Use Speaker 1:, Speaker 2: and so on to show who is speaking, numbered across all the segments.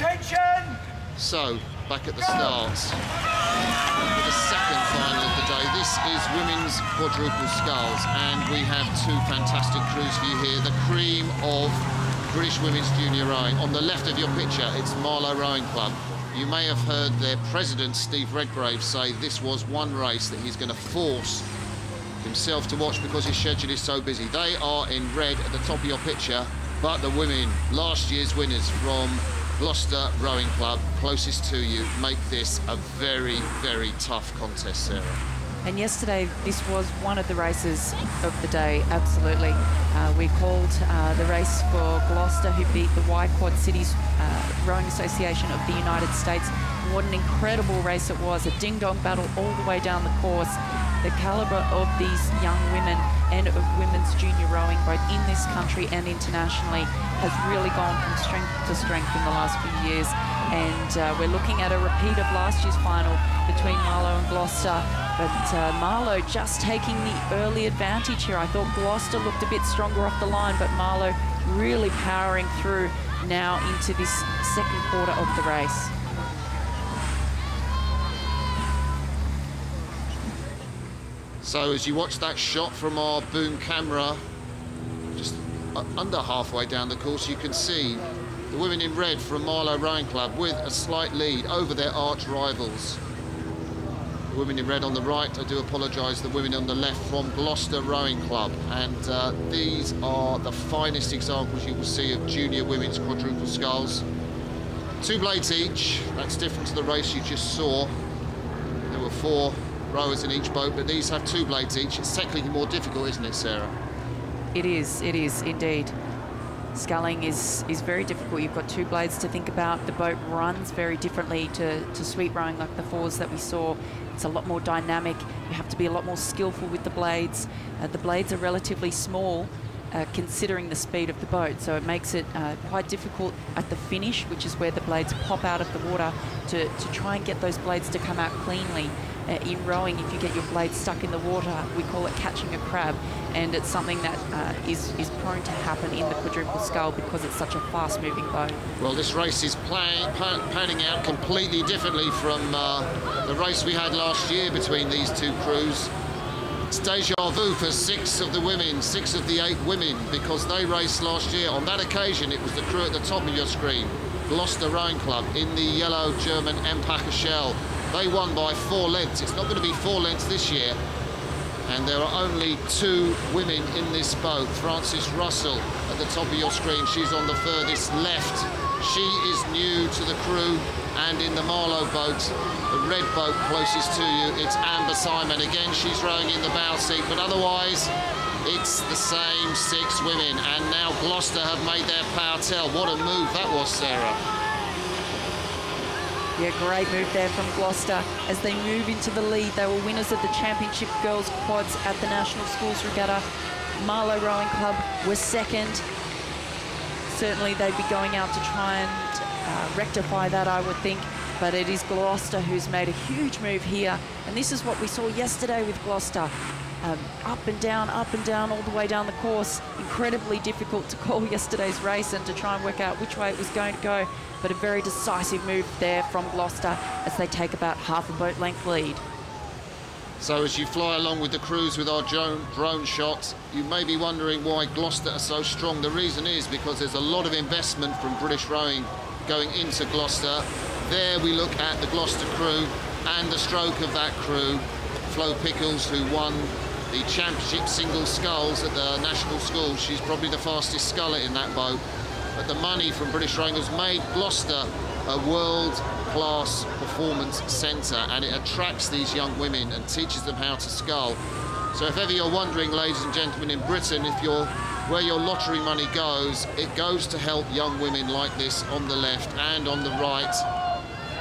Speaker 1: Attention!
Speaker 2: So, back at the start, for the second final of the day. This is women's quadruple sculls, and we have two fantastic crews for you here. The cream of British women's junior rowing. On the left of your picture, it's Marlow Rowing Club. You may have heard their president, Steve Redgrave, say this was one race that he's going to force himself to watch because his schedule is so busy. They are in red at the top of your picture, but the women, last year's winners from Gloucester Rowing Club, closest to you, make this a very, very tough contest, Sarah.
Speaker 3: And yesterday, this was one of the races of the day, absolutely. We called the race for Gloucester, who beat the Y Quad Cities Rowing Association of the United States. What an incredible race it was, a ding-dong battle all the way down the course. The calibre of these young women and of women's junior rowing, both in this country and internationally, has really gone from strength to strength in the last few years. And we're looking at a repeat of last year's final between Marlow and Gloucester. But Marlow just taking the early advantage here. I thought Gloucester looked a bit stronger off the line, but Marlow really powering through now into this second quarter of the race.
Speaker 2: So as you watch that shot from our boom camera, just under halfway down the course, you can see the women in red from Marlow Rowing Club with a slight lead over their arch rivals. The women in red on the right, I do apologise, the women on the left from Gloucester Rowing Club. And these are the finest examples you will see of junior women's quadruple sculls. 2 blades each, that's different to the race you just saw. There were 4 rowers in each boat, but these have 2 blades each. It's technically more difficult, isn't it, Sarah?
Speaker 3: It is indeed. Sculling is very difficult. You've got 2 blades to think about. The boat runs very differently to sweep rowing like the 4s that we saw. It's a lot more dynamic. You have to be a lot more skillful with the blades. The blades are relatively small considering the speed of the boat, so it makes it quite difficult at the finish, which is where the blades pop out of the water, to try and get those blades to come out cleanly. In rowing, if you get your blade stuck in the water, we call it catching a crab, and it's something that is prone to happen in the quadruple scull because it's such a fast-moving boat.
Speaker 2: Well, this race is panning out completely differently from the race we had last year between these two crews. It's deja vu for 6 of the women, 6 of the 8 women, because they raced last year. On that occasion, it was the crew at the top of your screen, Gloucester Rowing Club, in the yellow German Empacher shell. They won by 4 lengths. It's not going to be 4 lengths this year. And there are only 2 women in this boat. Frances Russell at the top of your screen. She's on the furthest left. She is new to the crew. And in the Marlow boat, the red boat closest to you, it's Amber Simon. Again, she's rowing in the bow seat, but otherwise, it's the same 6 women. And now Gloucester have made their power tell. What a move that was, Sarah.
Speaker 3: Yeah, great move there from Gloucester. As they move into the lead, they were winners of the Championship Girls Quads at the National Schools Regatta. Marlow Rowing Club was second. Certainly they'd be going out to try and rectify that, I would think. But it is Gloucester who's made a huge move here. And this is what we saw yesterday with Gloucester. Up and down, all the way down the course. Incredibly difficult to call yesterday's race and to try and work out which way it was going to go. But a very decisive move there from Gloucester as they take about half a boat length lead.
Speaker 2: So as you fly along with the crews with our drone shots, you may be wondering why Gloucester are so strong. The reason is because there's a lot of investment from British Rowing going into Gloucester. There we look at the Gloucester crew and the stroke of that crew. Flo Pickles, who won the championship single sculls at the National Schools. She's probably the fastest sculler in that boat. But the money from British Rowing has made Gloucester a world-class performance centre, and it attracts these young women and teaches them how to scull. So if ever you're wondering, ladies and gentlemen, in Britain, where your lottery money goes, it goes to help young women like this on the left and on the right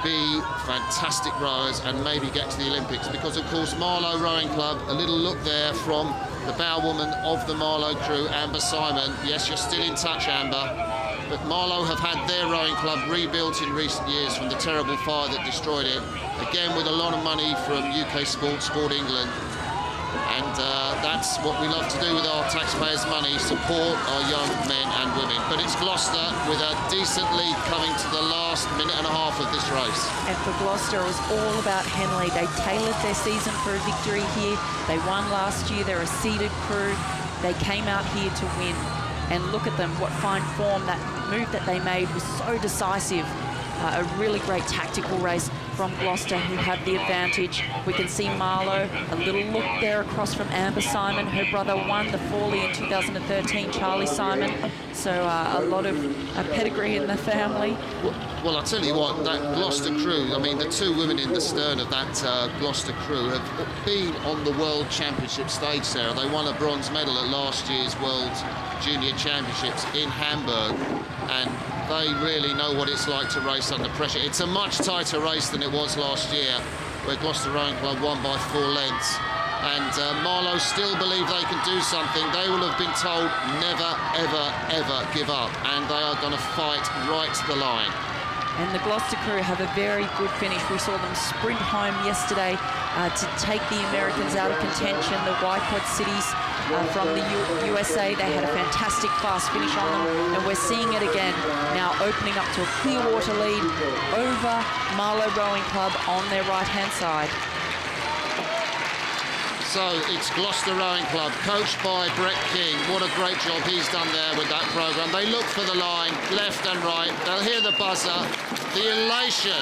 Speaker 2: be fantastic rowers and maybe get to the Olympics. Because of course Marlow Rowing Club, a little look there from the bowwoman of the Marlow crew, Amber Simon. Yes, you're still in touch, Amber. But Marlow have had their rowing club rebuilt in recent years from the terrible fire that destroyed it. Again, with a lot of money from UK Sport England. And that's what we love to do with our taxpayers' money, support our young men and women. But it's Gloucester with a decent lead coming to the last minute and a half of this race.
Speaker 3: And for Gloucester, it was all about Henley. They tailored their season for a victory here. They won last year. They're a seeded crew. They came out here to win. And look at them, what fine form. That move that they made was so decisive. A really great tactical race from Gloucester, who had the advantage. We can see Marlow, a little look there across from Amber Simon. Her brother won the Forley in 2013, Charlie Simon. So a lot of pedigree in the family.
Speaker 2: Well, I'll tell you what, that Gloucester crew, I mean, the two women in the stern of that Gloucester crew have been on the World Championship stage, Sarah. They won a bronze medal at last year's World Junior Championships in Hamburg, and they really know what it's like to race under pressure. It's a much tighter race than it was last year, where Gloucester Rowing Club won by 4 lengths. And Marlow still believe they can do something. They will have been told never, ever, ever give up, and they are going to fight right to the line.
Speaker 3: And the Gloucester crew have a very good finish. We saw them sprint home yesterday to take the Americans out of contention, the YPod cities from the USA. They had a fantastic fast finish on them, and we're seeing it again now, opening up to a clear water lead over Marlow Rowing Club on their right-hand side.
Speaker 2: So it's Gloucester Rowing Club, coached by Brett King. What a great job he's done there with that programme. They look for the line, left and right. They'll hear the buzzer. The elation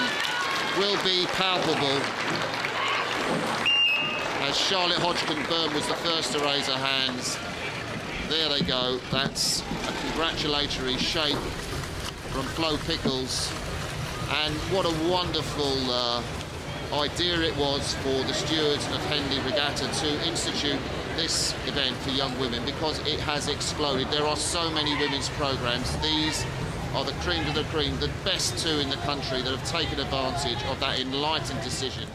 Speaker 2: will be palpable. As Charlotte Hodgkin-Byrne was the first to raise her hands. There they go. That's a congratulatory shake from Flo Pickles. And what a wonderful idea it was for the stewards of Henley Regatta to institute this event for young women, because it has exploded. There are so many women's programs. These are the cream of the cream, the best two in the country that have taken advantage of that enlightened decision.